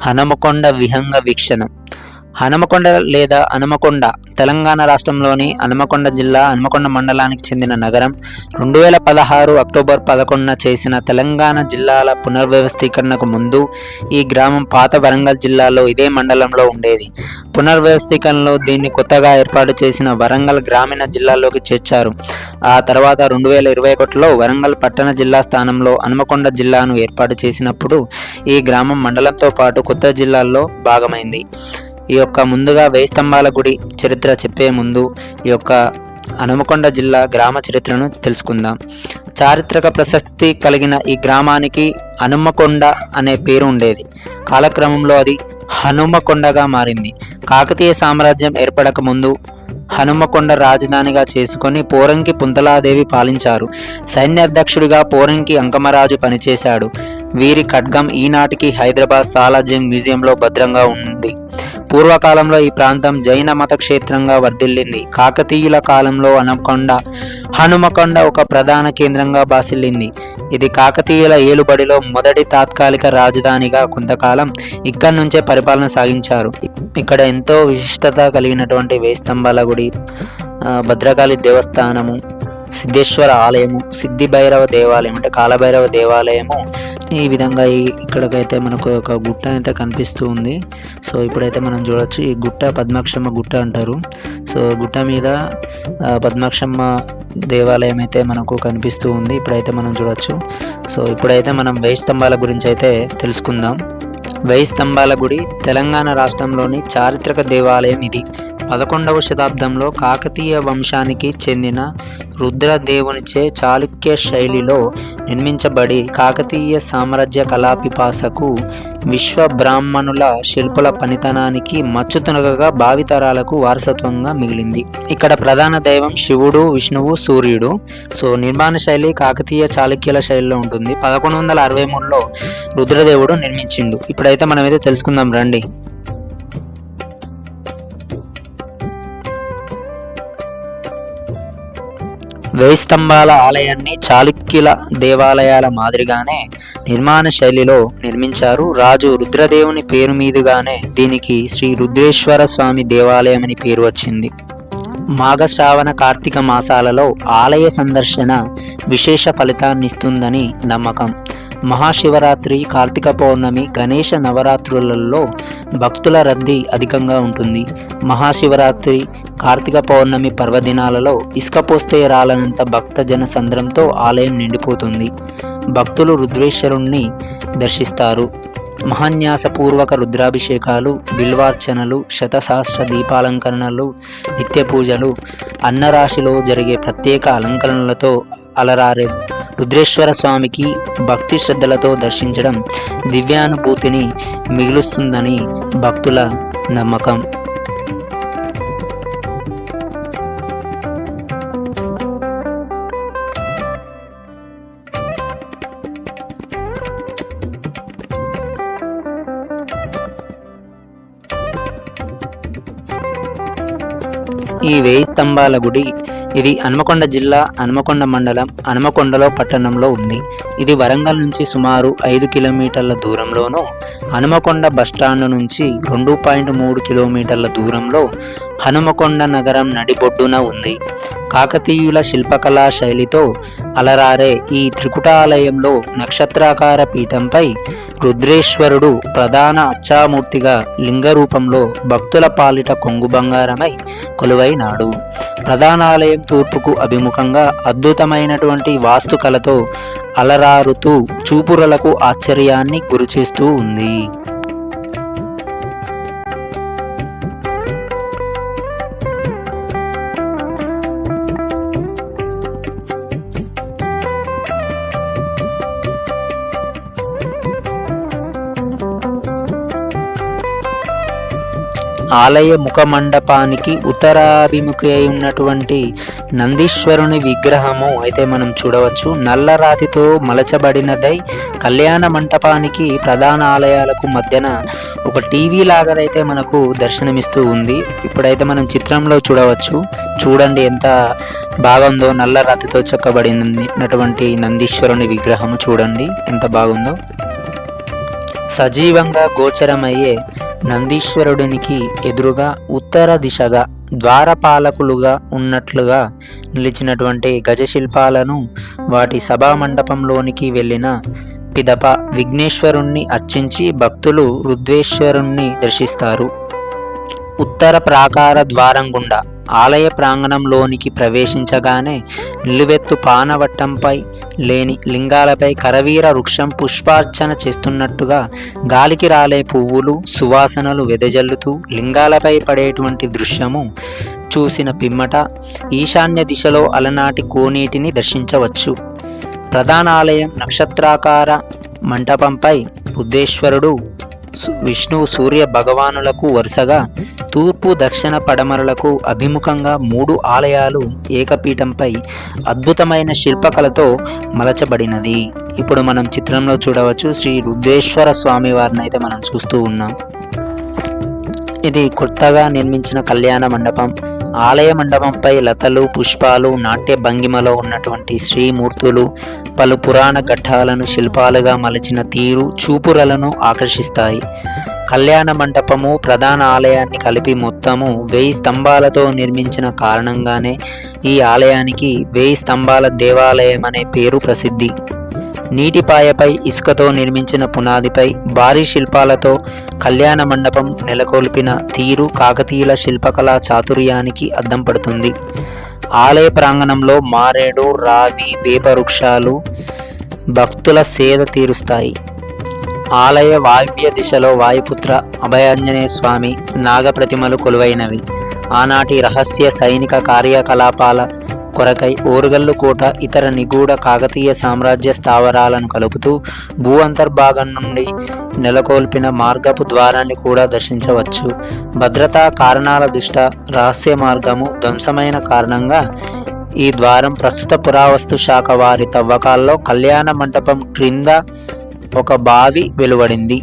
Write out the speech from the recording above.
హనుమకొండ విహంగ వీక్షణం. హనుమకొండ లేదా హనుమకొండ తెలంగాణ రాష్ట్రంలోని హనుమకొండ జిల్లా హనుమకొండ మండలానికి చెందిన నగరం. 2016 అక్టోబర్ 11న చేసిన తెలంగాణ జిల్లాల పునర్వ్యవస్థీకరణకు ముందు ఈ గ్రామం పాత వరంగల్ జిల్లాలో ఇదే మండలంలో ఉండేది. పునర్వ్యవస్థీకరణలో దీన్ని కొత్తగా ఏర్పాటు చేసిన వరంగల్ గ్రామీణ జిల్లాలోకి చేర్చారు. ఆ తర్వాత 2021లో వరంగల్ పట్టణ జిల్లా స్థానంలో హనుమకొండ జిల్లాను ఏర్పాటు చేసినప్పుడు ఈ గ్రామం మండలంతో పాటు కొత్త జిల్లాల్లో భాగమైంది. ఈ యొక్క ముందుగా 1000 స్తంభాల గుడి చరిత్ర చెప్పే ముందు ఈ యొక్క హనుమకొండ జిల్లా గ్రామ చరిత్రను తెలుసుకుందాం. చారిత్రక ప్రశస్తి కలిగిన ఈ గ్రామానికి హనుమకొండ అనే పేరు ఉండేది. కాలక్రమంలో అది హనుమకొండగా మారింది. కాకతీయ సామ్రాజ్యం ఏర్పడక ముందు హనుమకొండ రాజధానిగా చేసుకొని పోరంకి పుంతలాదేవి పాలించారు. సైన్యాధ్యక్షుడిగా పోరంకి అంకమరాజు పనిచేశాడు. వీరి ఖడ్గం ఈనాటికి హైదరాబాద్ సాలార్జంగ్ మ్యూజియంలో భద్రంగా ఉంది. పూర్వకాలంలో ఈ ప్రాంతం జైన మత క్షేత్రంగా వర్ధిల్లింది. కాకతీయుల కాలంలో హనుమకొండ ఒక ప్రధాన కేంద్రంగా బాసిల్లింది. ఇది కాకతీయుల ఏలుబడిలో మొదటి తాత్కాలిక రాజధానిగా కొంతకాలం ఇక్కడి నుంచే పరిపాలన సాగించారు. ఇక్కడ ఎంతో విశిష్టత కలిగినటువంటి 1000 స్తంభాల గుడి, భద్రకాళి దేవస్థానము, సిద్ధేశ్వర ఆలయము, సిద్ధి భైరవ దేవాలయం అంటే కాలభైరవ దేవాలయము. ఈ విధంగా ఇక్కడికైతే మనకు ఒక గుట్ట అయితే కనిపిస్తూ ఉంది. సో ఇప్పుడైతే మనం చూడొచ్చు, ఈ గుట్ట పద్మాక్షమ్మ గుట్ట అంటారు. సో గుట్ట మీద పద్మాక్షమ్మ దేవాలయం అయితే మనకు కనిపిస్తూ ఉంది. ఇప్పుడైతే మనం చూడొచ్చు. సో ఇప్పుడైతే మనం 1000 స్తంభాల గురించి అయితే తెలుసుకుందాం. 1000 స్తంభాల గుడి తెలంగాణ రాష్ట్రంలోని చారిత్రక దేవాలయం. ఇది 11వ శతాబ్దంలో కాకతీయ వంశానికి చెందిన రుద్రదేవునిచే చాళుక్య శైలిలో నిర్మించబడి కాకతీయ సామ్రాజ్య కళాపిపాసకు విశ్వ బ్రాహ్మణుల శిల్పుల పనితనానికి మచ్చుతునగగా భావితరాలకు వారసత్వంగా మిగిలింది. ఇక్కడ ప్రధాన దైవం శివుడు, విష్ణువు, సూర్యుడు. సో నిర్మాణ శైలి కాకతీయ చాళుక్యుల శైలిలో ఉంటుంది. 1163లో రుద్రదేవుడు నిర్మించిండు. ఇప్పుడైతే మనమైతే తెలుసుకుందాం రండి. 1000 స్తంభాల ఆలయాన్ని చాళుక్యుల దేవాలయాల మాదిరిగానే నిర్మాణ శైలిలో నిర్మించారు. రాజు రుద్రదేవుని పేరు మీదుగానే దీనికి శ్రీ రుద్రేశ్వర స్వామి దేవాలయం అని పేరు వచ్చింది. మాఘ, శ్రావణ, కార్తీక మాసాలలో ఆలయ సందర్శన విశేష ఫలితాన్నిస్తుందని నమ్మకం. మహాశివరాత్రి, కార్తీక పౌర్ణమి, గణేష నవరాత్రులలో భక్తుల రద్దీ అధికంగా ఉంటుంది. మహాశివరాత్రి, కార్తీక పౌర్ణమి పర్వదినాలలో ఇసుక పోస్తే రాలనంత భక్త జన సంద్రంతో ఆలయం నిండిపోతుంది. భక్తులు రుద్రేశ్వరుణ్ణి దర్శిస్తారు. మహాన్యాసపూర్వక రుద్రాభిషేకాలు, బిల్వార్చనలు, శతసహస్ర దీపాలంకరణలు, నిత్య పూజలు, అన్నరాశిలో జరిగే ప్రత్యేక అలంకరణలతో అలరారే రుద్రేశ్వర స్వామికి భక్తి శ్రద్ధలతో దర్శించడం దివ్యానుభూతిని మిగులుస్తుందని భక్తుల నమ్మకం. ఈ 1000 స్తంభాల గుడి ఇది హనుమకొండ జిల్లా హనుమకొండ మండలం హనుమకొండలో పట్టణంలో ఉంది. ఇది వరంగల్ నుంచి సుమారు 5 కిలోమీటర్ల దూరంలోనూ, హనుమకొండ బస్టాండ్ నుంచి 2.3 కిలోమీటర్ల దూరంలో హనుమకొండ నగరం నడిబొడ్డున ఉంది. కాకతీయుల శిల్పకళా శైలితో అలరారే ఈ త్రికుటాలయంలో నక్షత్రాకార పీఠంపై రుద్రేశ్వరుడు ప్రధాన అచ్చామూర్తిగా లింగ రూపంలో భక్తుల పాలిట కొంగు బంగారమై కొలువైనాడు. ప్రధాన ఆలయం తూర్పుకు అభిముఖంగా అద్భుతమైనటువంటి వాస్తుకలతో అలరారుతూ చూపురులకు ఆశ్చర్యాన్ని గురిచేస్తూ ఉంది. ఆలయ ముఖ మండపానికి ఉత్తరాభిముఖి అయి ఉన్నటువంటి నందీశ్వరుని విగ్రహము అయితే మనం చూడవచ్చు. నల్లరాతితో మలచబడినదై కళ్యాణ మంటపానికి ప్రధాన ఆలయాలకు మధ్యన ఒక టీవీ లాగానైతే మనకు దర్శనమిస్తూ ఉంది. ఇప్పుడైతే మనం చిత్రంలో చూడవచ్చు. చూడండి ఎంత బాగుందో, నల్లరాతితో చెక్కబడినటువంటి నందీశ్వరుని విగ్రహము చూడండి ఎంత బాగుందో. సజీవంగా గోచరమయ్యే నందీశ్వరుడినికి ఎదురుగా ఉత్తర దిశగా ద్వారపాలకులుగా ఉన్నట్లుగా నిలిచినటువంటి గజశిల్పాలను వాటి సభామండపంలోనికి వెళ్ళిన పిదప విఘ్నేశ్వరుణ్ణి అర్చించి భక్తులు రుద్రేశ్వరుణ్ణి దర్శిస్తారు. ఉత్తర ప్రాకార ద్వారం గుండా ఆలయ ప్రాంగణంలోనికి ప్రవేశించగానే నిలువెత్తు పానవట్టంపై లేని లింగాలపై కరవీర వృక్షం పుష్పార్చన చేస్తున్నట్టుగా గాలికి రాలే పువ్వులు సువాసనలు వెదజల్లుతూ లింగాలపై పడేటువంటి దృశ్యము చూసిన పిమ్మట ఈశాన్య దిశలో అలనాటి కోనేటిని దర్శించవచ్చు. ప్రధాన ఆలయం నక్షత్రాకార మంటపంపై బుద్ధేశ్వరుడు, విష్ణువు, సూర్య భగవానులకు వరుసగా తూర్పు దక్షిణ పడమరలకు అభిముఖంగా 3 ఆలయాలు ఏకపీఠంపై అద్భుతమైన శిల్పకళతో మలచబడినది. ఇప్పుడు మనం చిత్రంలో చూడవచ్చు శ్రీ రుద్రేశ్వర స్వామి వారిని అయితే మనం చూస్తూ ఉన్నాం. ఇది కొత్తగా నిర్మించిన కళ్యాణ మండపం. ఆలయ మండపంపై లతలు, పుష్పాలు, నాట్య భంగిమలో ఉన్నటువంటి శ్రీమూర్తులు, పలు పురాణ ఘట్టాలను శిల్పాలుగా మలచిన తీరు చూపురలను ఆకర్షిస్తాయి. కళ్యాణ మండపము ప్రధాన ఆలయాన్ని కలిపి మొత్తము 1000 స్తంభాలతో నిర్మించిన కారణంగానే ఈ ఆలయానికి 1000 స్తంభాల దేవాలయం అనే పేరు ప్రసిద్ధి. నీటిపాయపై ఇసుకతో నిర్మించిన పునాదిపై భారీ శిల్పాలతో కళ్యాణ మండపం నెలకొల్పిన తీరు కాకతీయుల శిల్పకళా చాతుర్యానికి అద్దం పడుతుంది. ఆలయ ప్రాంగణంలో మారేడు, రావి, వేప వృక్షాలు భక్తుల సేద తీరుస్తాయి. ఆలయ వాయువ్య దిశలో వాయుపుత్ర, అభయాంజనేయ స్వామి, నాగప్రతిమలు కొలువైనవి. ఆనాటి రహస్య సైనిక కార్యకలాపాల కొరకై ఓరుగల్లు కోట ఇతర నిగూఢ కాకతీయ సామ్రాజ్య స్థావరాలను కలుపుతూ భూ అంతర్భాగం నుండి నెలకొల్పిన మార్గపు ద్వారాన్ని కూడా దర్శించవచ్చు. భద్రతా కారణాల దృష్ట్యా రహస్య మార్గము ధ్వంసమైన కారణంగా ఈ ద్వారం ప్రస్తుత పురావస్తు శాఖ వారి తవ్వకాల్లో కళ్యాణ మంటపం క్రింద ఒక బావి వెలువడింది.